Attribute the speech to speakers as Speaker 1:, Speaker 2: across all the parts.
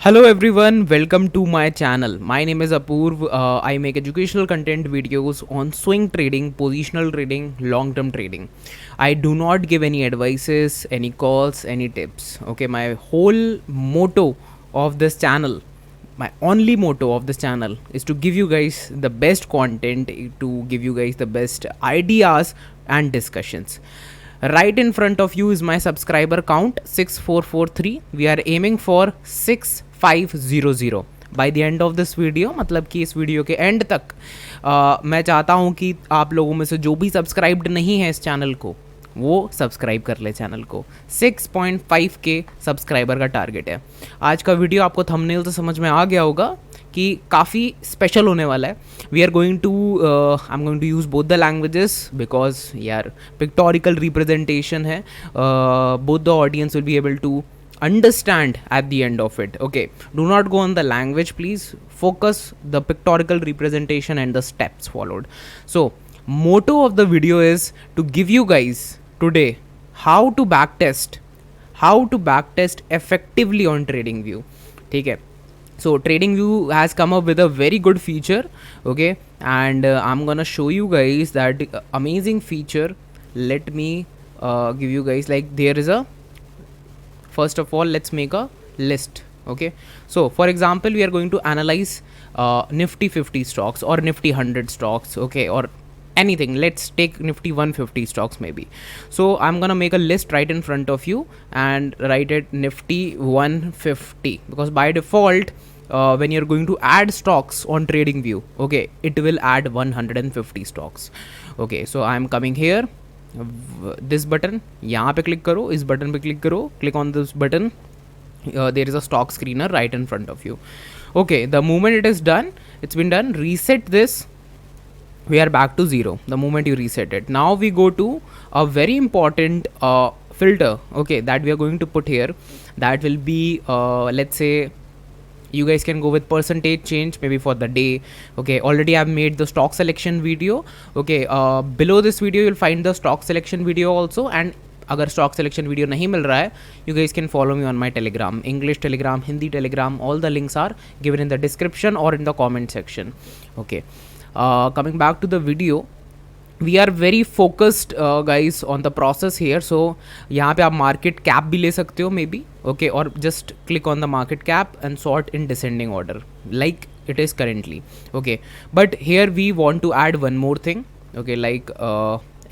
Speaker 1: Hello everyone, welcome to my channel. My name is Apurv. I make educational content videos on swing trading, positional trading, long term trading. I do not give any advices, any calls, any tips. Okay, my whole motto of this channel, my only motto of this channel is to give you guys the best content, to give you guys the best ideas and discussions. Right in front of you is my subscriber count 6443. We are aiming for 6500 by the end of this video, मतलब कि इस video के and तक मैं चाहता हूँ कि आप लोगों में से जो भी सब्सक्राइब्ड नहीं है इस चैनल को वो सब्सक्राइब कर ले चैनल को। 6.5 के सब्सक्राइबर का टारगेट है। आज का वीडियो आपको थंबनेल से समझ में आ गया होगा कि काफ़ी स्पेशल होने वाला है। We are going to I am going to use both the languages because यार पिक्टोरिकल रिप्रेजेंटेशन है। Both the audience will be able to understand at the end of it. Okay, do not go on the language, please focus the pictorial representation and the steps followed. So motto of the video is to give you guys today how to backtest effectively on TradingView. ठीक है, so TradingView has come up with a very good feature. Okay, and I'm gonna show you guys that amazing feature. Let me give you guys, like, there is a, first of all let's make a list. Okay, so for example we are going to analyze nifty 50 stocks or nifty 100 stocks, okay, or anything. Let's take nifty 150 stocks maybe. So I'm gonna make a list right in front of you and write it nifty 150, because by default when you're going to add stocks on TradingView, okay, it will add 150 stocks. Okay, so I'm coming here, this button यहाँ पे click करो, इस button पे click करो, click on this button, there is a stock screener right in front of you. Okay, the moment it is done, it's been done, reset this, we are back to zero the moment you reset it. Now we go to a very important filter, okay, that we are going to put here. That will be let's say you guys can go with percentage change maybe for the day. Okay, already I've made the stock selection video. Okay, below this video you'll find the stock selection video also. And अगर stock selection video नहीं मिल रहा है, you guys can follow me on my Telegram, English Telegram, Hindi Telegram, all the links are given in the description और in the comment section. Okay, coming back to the video, we are very focused guys on the process here. सो यहाँ पे आप market cap भी ले सकते हो maybe, okay, और just click on the market cap and sort in descending order like it is currently. Okay, but here we want to add one more thing, okay, like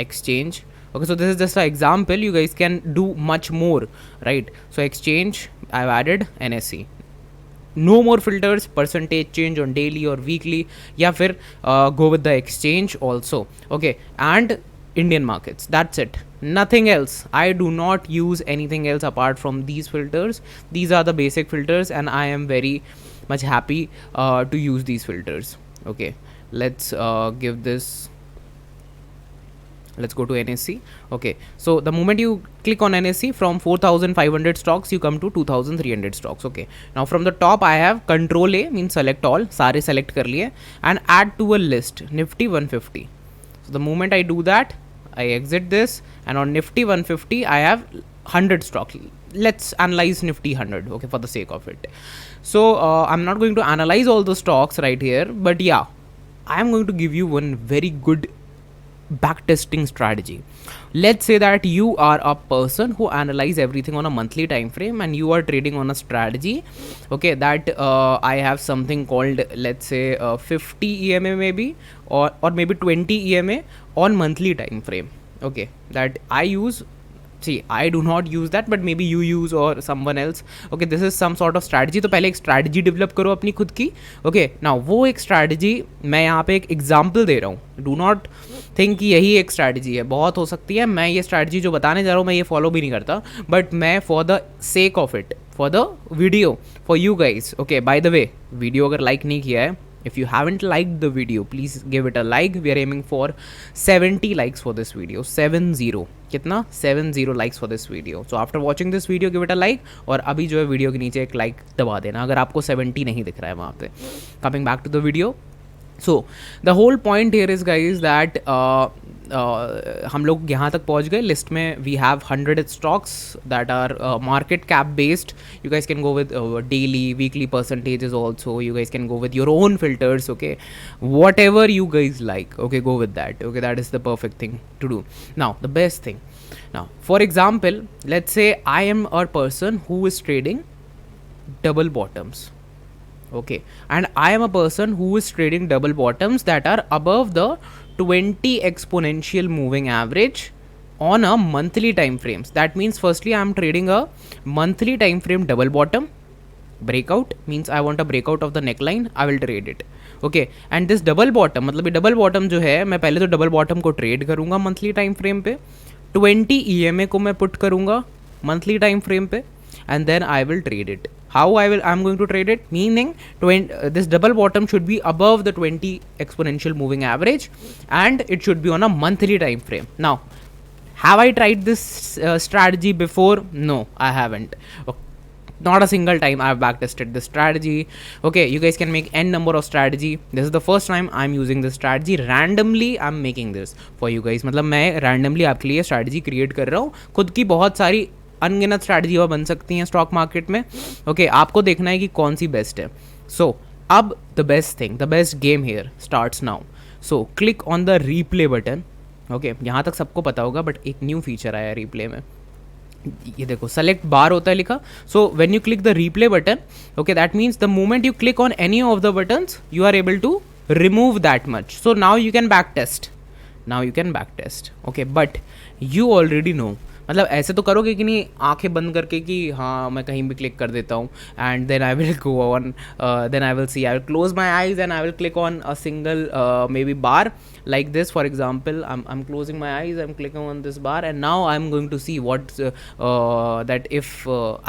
Speaker 1: exchange. Okay, so this is just an example, you guys can do much more, right? So exchange, I've added NSE. No more filters, percentage change on daily or weekly, या फिर go with the exchange also. Okay, and Indian markets, that's it, nothing else. I do not use anything else apart from these filters. These are the basic filters and I am very much happy to use these filters. Okay, let's give this, let's go to NSE. Okay, so the moment you click on NSE, from 4500 stocks you come to 2300 stocks. Okay, now from the top I have control A, means select all, सारे select कर लिए, and add to a list nifty 150. So the moment I do that, I exit this, and on nifty 150 I have 100 stock. Let's analyze nifty 100, okay, for the sake of it. So I'm not going to analyze all the stocks right here, but yeah, I am going to give you one very good backtesting strategy. Let's say that you are a person who analyze everything on a monthly time frame and you are trading on a strategy, okay, that I have something called, let's say 50 EMA maybe, or maybe 20 EMA on monthly time frame, okay, that I use. See, I do not use that, but maybe you use or someone else. Okay, this is some sort of strategy. तो पहले एक strategy develop करो अपनी खुद की. Okay, now वो एक strategy मैं यहाँ पे एक example दे रहा हूँ. Do not think कि यही एक strategy है, बहुत हो सकती है. मैं ये strategy जो बताने जा रहा हूँ मैं ये follow भी नहीं करता, but मैं for the sake of it, for the video, for you guys. Okay, by the way, video अगर like नहीं किया है, if you haven't liked the video, please give it a like. We are aiming for 70 likes for this video. 70 कितना 70 likes for this video. So after watching this video, give it a like. और अभी जो है video के नीचे एक like दबा देना अगर आपको 70 नहीं दिख रहा है वहाँ पे. Coming back to the video, so the whole point here is, guys, that हम लोग यहाँ तक पहुँच गए लिस्ट में. We have 100 stocks that are market cap based. You guys can go with daily weekly percentages also. You guys can go with your own filters, okay, whatever you guys like, okay, go with that, okay, that is the perfect thing to do. Now the best thing, now for example, let's say I am a person who is trading double bottoms, okay, and I am a person who is trading double bottoms that are above the 20 exponential moving average on a monthly time frames. That means firstly I am trading a monthly time frame double bottom. Breakout means I want a breakout of the neckline, I will trade it, okay. And this double bottom, मतलब ये double bottom जो है, मैं पहले तो double bottom को trade करूँगा monthly time frame पे, 20 EMA को मैं put करूँगा monthly time frame पे, and then I will trade it. How I'm going to trade it, meaning this double bottom should be above the 20 exponential moving average, and it should be on a monthly time frame. Now, have I tried this strategy before? No, I haven't. Okay. Not a single time I have backtested this strategy. Okay, you guys can make n number of strategy. This is the first time I'm using this strategy. Randomly I'm making this for you guys. मतलब मैं randomly आपके लिए strategy create कर रहा हूँ. खुद की बहुत सारी अनगिनत strategy वह बन सकती हैं स्टॉक मार्केट में. Okay, आपको देखना है कि कौन सी बेस्ट है. So अब the best thing, the best game here starts now. So click on the replay button. Okay, यहाँ तक सबको पता होगा, बट एक न्यू फीचर आया रिप्ले में. ये देखो सेलेक्ट बार होता है लिखा. So when you click the replay button, okay, that means the moment you click on any of the buttons you are able to remove that much. So now you can back test, okay, but you already know. मतलब ऐसे तो करोगे कि नहीं आंखें बंद करके कि हाँ मैं कहीं भी क्लिक कर देता हूँ, and then I will go on, then I will see, I will close my eyes and I will click on a single maybe bar like this. For example, I'm closing my eyes, I'm clicking on this bar, and now I'm going to see what that if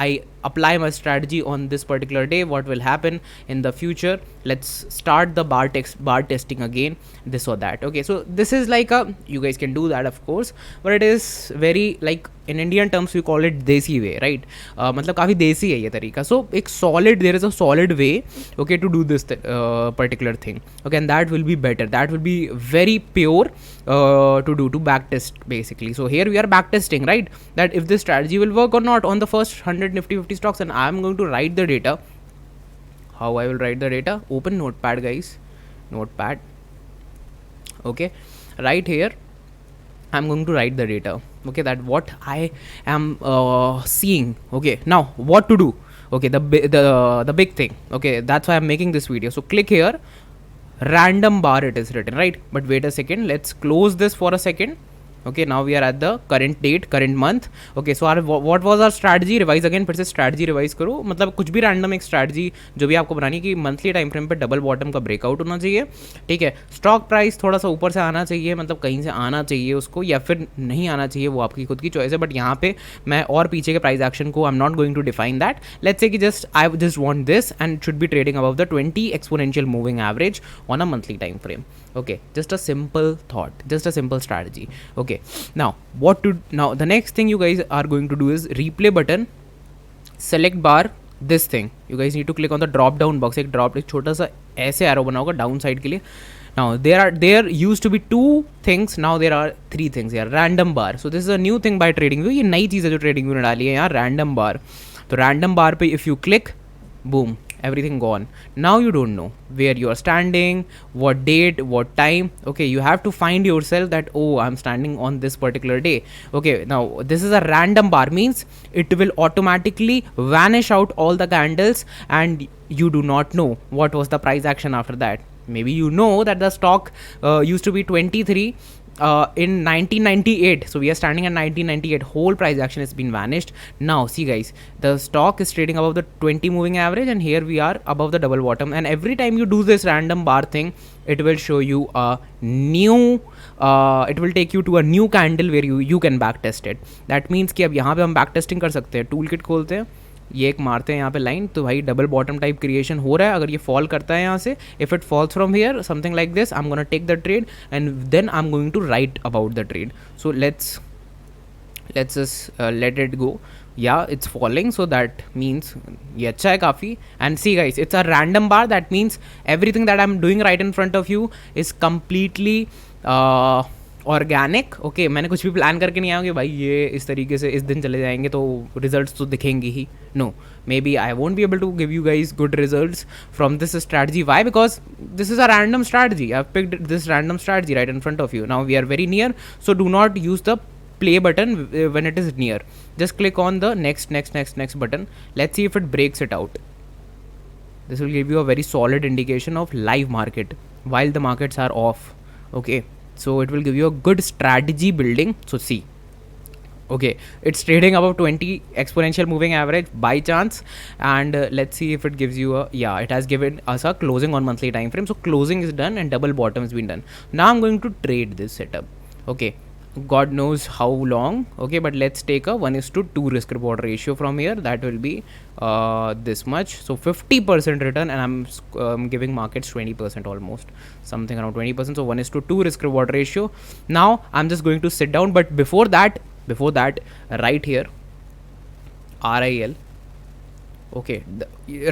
Speaker 1: I apply my strategy on this particular day, what will happen in the future. Let's start the bar testing again, this or that. Okay, so this is like a, you guys can do that of course, but it is very like in Indian terms we call it desi way, right? मतलब काफ़ी देसी है ये तरीका. So एक solid, there is a solid way, okay, to do this particular thing, okay, and that will be better, that will be very pure to back test basically. So here we are back testing, right, that if this strategy will work or not on the first 100 nifty 50 stocks, and I am going to write the data. How I will write the data? Open notepad guys, notepad, okay, right here I'm going to write the data, okay, that what I am seeing. Okay, now what to do? Okay, the big thing, okay, that's why I'm making this video. So click here, random bar it is written, right? But wait a second, let's close this for a second. Okay, now we are at the current date, current month. Okay, so our what was our strategy? Revise again, फिर से strategy revise करो. मतलब कुछ भी random एक strategy जो भी आपको बनानी है कि monthly time frame पे double bottom का breakout होना चाहिए, ठीक है. Stock price थोड़ा सा ऊपर से आना चाहिए, मतलब कहीं से आना चाहिए उसको, या फिर नहीं आना चाहिए, वो आपकी खुद की चॉइस है. बट यहाँ पे मैं और पीछे के price action को I'm not going to define that. Let's say कि I just want this and it should be trading above the 20 exponential moving average on a monthly time frame. Okay, just a simple thought, just a simple strategy. Okay, now now the next thing you guys are going to do is replay button, select bar, this thing you guys need to click on the drop down box. एक छोटा सा ऐसे arrow बना होगा down side के लिए. Now there used to be two things, now there are three things here. Random bar, so this is a new thing by TradingView. ये नई चीज़ है जो TradingView ने डाली है यहाँ, random bar. तो random bar पे if you click, boom, everything gone. Now you don't know where you are standing, what date, what time. Okay, you have to find yourself that, oh, I'm standing on this particular day. Okay, now this is a random bar, means it will automatically vanish out all the candles and you do not know what was the price action after that. Maybe you know that the stock used to be 23 in 1998, so we are standing at 1998, whole price action has been vanished. Now see guys, the stock is trading above the 20 moving average and here we are above the double bottom, and every time you do this random bar thing, it will show you a new it will take you to a new candle where you can back test it. That means कि अब यहाँ पे हम back testing कर सकते हैं. Tool kit खोलते हैं, ये एक मारते हैं यहाँ पे लाइन, तो भाई डबल बॉटम टाइप क्रिएशन हो रहा है. अगर ये फॉल करता है यहाँ से, if it falls from here something like this, I am gonna take the trade and then I am going to write about the trade. So let's just let it go. Yeah it's falling, so that means ये अच्छा है काफ़ी. And see guys, it's a random bar, that means everything that I am doing right in front of you is completely organic, okay, मैंने कुछ भी plan करके नहीं आया कि भाई ये इस तरीके से इस दिन चले जाएंगे तो रिजल्ट्स तो दिखेंगे ही. No, maybe I won't be able to give you guys good results from this strategy. Why? Because this is a random strategy. I've picked this random strategy right in front of you. Now we are very near, so do not use the play button when it is near. Just click on the next button. Let's see if it breaks it out. This will give you a very solid indication of live market while the markets are off. Okay, so it will give you a good strategy building. So see, okay, it's trading above 20 exponential moving average by chance, and let's see if it gives you a, yeah, it has given us a closing on monthly time frame. So closing is done and double bottom has been done. Now I'm going to trade this setup. Okay, god knows how long. Okay, but let's take a 1:2 risk reward ratio from here. That will be this much, so 50% return, and I'm giving markets 20%, almost something around 20%. So 1:2 risk reward ratio. Now I'm just going to sit down, but before that, right here, RIL, okay,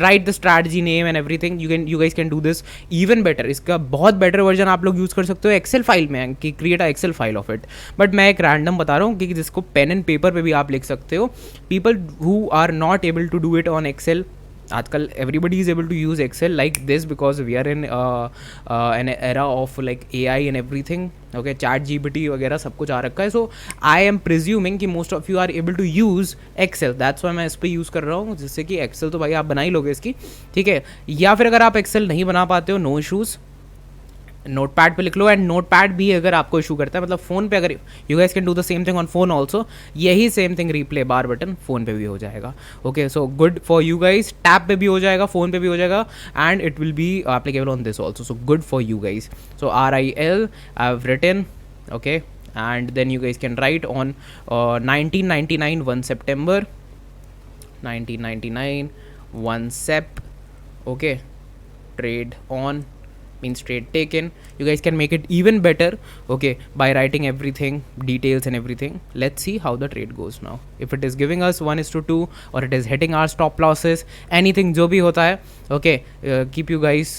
Speaker 1: write the strategy name and everything. You guys can do this even better. इसका बहुत better version आप लोग use कर सकते हो Excel file में, कि create a excel file of it. But मैं एक random बता रहा हूँ कि जिसको पेन एंड पेपर पे भी आप लिख सकते हो. People who are not able to do it on Excel, आजकल everybody is able to use Excel like this because we are in an era of like AI and everything. Okay, chat GPT वगैरह सब कुछ आ रखा है. So I am presuming कि most of you are able to use Excel. That's why मैं इस पर use कर रहा हूँ, जिससे कि Excel तो भाई आप बना ही लोगे इसकी, ठीक है. या फिर अगर आप Excel नहीं बना पाते हो, नो इशूज़, नोटपैड पे लिख लो. एंड नोटपैड भी अगर आपको इशू करता है, मतलब फ़ोन पे, अगर you guys can do the same thing on phone also, यही सेम थिंग रिप्ले बार बटन फ़ोन पे भी हो जाएगा. Okay, so good for you guys. Tab पे भी हो जाएगा, फ़ोन पे भी हो जाएगा, and it will be applicable on this also. So good for you guys. So RIL I've written, okay, and then you guys can write on 1999 1 September, 1999 1 Sep, okay, trade on means trade taken. You guys can make it even better, okay, by writing everything, details and everything. Let's see how the trade goes now. If it is giving us 1:2 or it is hitting our stop losses, anything जो भी होता है, okay, keep you guys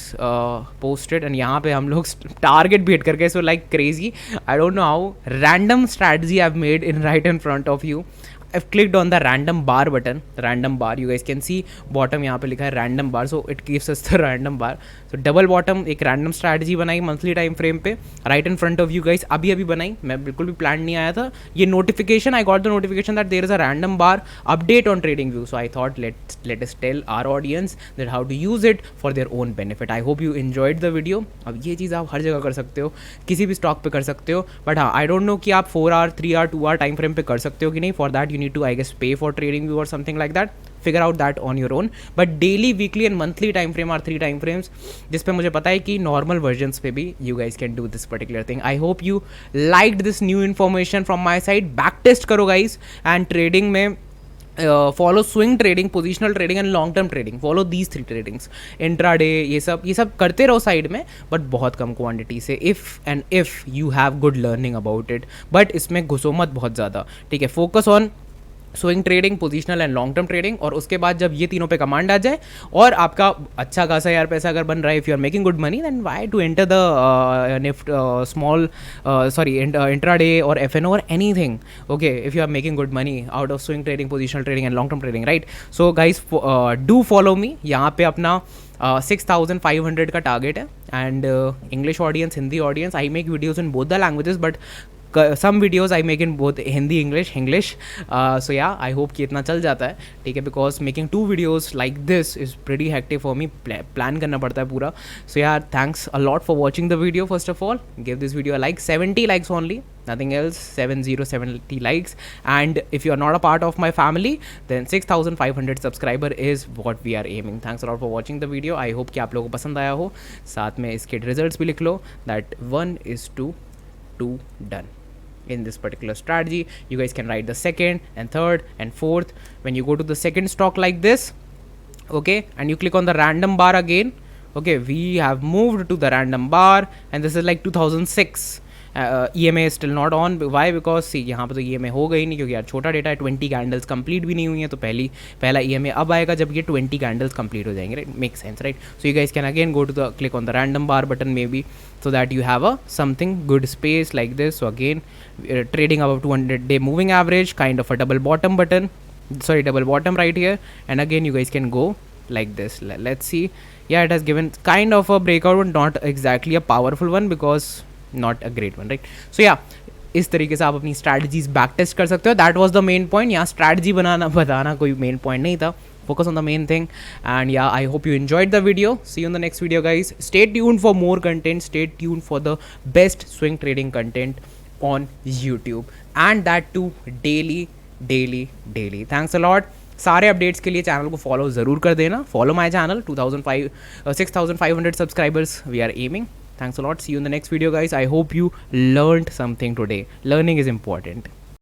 Speaker 1: posted. And यहाँ पे हम लोग target भी hit कर गए, so like crazy. I don't know how random strategy I've made in right in front of you. I've clicked on the random bar button, random bar. You guys can see bottom यहाँ पे लिखा है random bar, so it gives us the random bar. So double bottom एक random strategy बनाई monthly time frame पे right in front of you guys. अभी बनाई, मैं बिल्कुल भी plan नहीं आया था. ये notification, I got the notification that there is a random bar update on TradingView. So I thought let us tell our audience that how to use it for their own benefit. I hope you enjoyed the video. अब ये चीज़ आप हर जगह कर सकते हो, किसी भी stock पे कर सकते हो. बट हाँ, I don't know कि आप 4 hour, 3 hour, 2 hour time frame पे कर सकते हो कि नहीं. For that you need to, I guess, pay for TradingView or something like that. Figure out that on your own. But daily, weekly and monthly time frame are 3 time frames, जिस पे मुझे पता है कि normal versions पे भी you guys can do this particular thing. I hope you liked this new information from my side. Back test करो guys, and trading में follow swing trading, positional trading and long term trading. Follow these 3 tradings. Intraday ये सब करते रहो side में, but बहुत कम quantity से. If you have good learning about it, but इसमें घुसो मत बहुत ज़्यादा, ठीक है. Focus on swing trading, positional and long term trading. और उसके बाद जब ये तीनों पे कमांड आ जाए और आपका अच्छा खासा यार पैसा अगर बन रहा है, if you are making good money, then why to enter the Nifty small intraday और FNO और anything. Okay, if you are making good money out of swing trading, positional trading and long term trading, right. So guys do follow me. यहाँ पे अपना 6500 का target है. And English audience, Hindi audience, I make videos in both the languages, but some videos I make in both Hindi, English. So yeah, I hope कि इतना चल जाता है, ठीक है, because making 2 videos like this is pretty hectic for me. Plan करना पड़ता है पूरा. So yeah, thanks a lot for watching the video. First of all, give this video a like. 70 likes only, nothing else. 70 likes. And if you are not a part of my family, then 6500 subscriber is what we are aiming. Thanks a lot for watching the video. I hope कि आप लोगों को पसंद आया हो. साथ में इसके results भी लिख लो, that 1:2 done. In this particular strategy, you guys can write the second and third and fourth. When you go to the second stock like this, okay, and you click on the random bar again, okay, we have moved to the random bar, and this is like 2006, E M A still not on, why because see यहाँ पे तो ई M ए हो गई नहीं, क्योंकि यार छोटा data है, 20 कैंडल्स कंप्लीट भी नहीं हुई है, तो पहला ई एम ए अब आएगा जब ये 20 कैंडल्स कंप्लीट हो जाएंगे, right, make sense, right. So you guys can again go to the click on the random bar button maybe, so that you have a something good space like this. So again, trading above 200-day moving average, kind of a double bottom button, sorry, double bottom right here, and again you guys can go like this. Let's see. Yeah, it has given kind of a breakout, but not exactly a powerful one, because not a great one, right? So yeah, इस तरीके से आप अपनी strategies back test कर सकते हो. That was the main point. यहाँ strategy बताना कोई मेन पॉइंट नहीं था. Focus on the main thing. And yeah, I hope you enjoyed the video. See you in the next video, guys. Stay tuned for more content. Stay tuned for the best swing trading content on YouTube, and that too daily. Thanks a lot. सारे updates के लिए channel को follow ज़रूर कर देना. Follow my channel. 6,500 subscribers we are aiming. Thanks a lot. See you in the next video, guys. I hope you learned something today. Learning is important.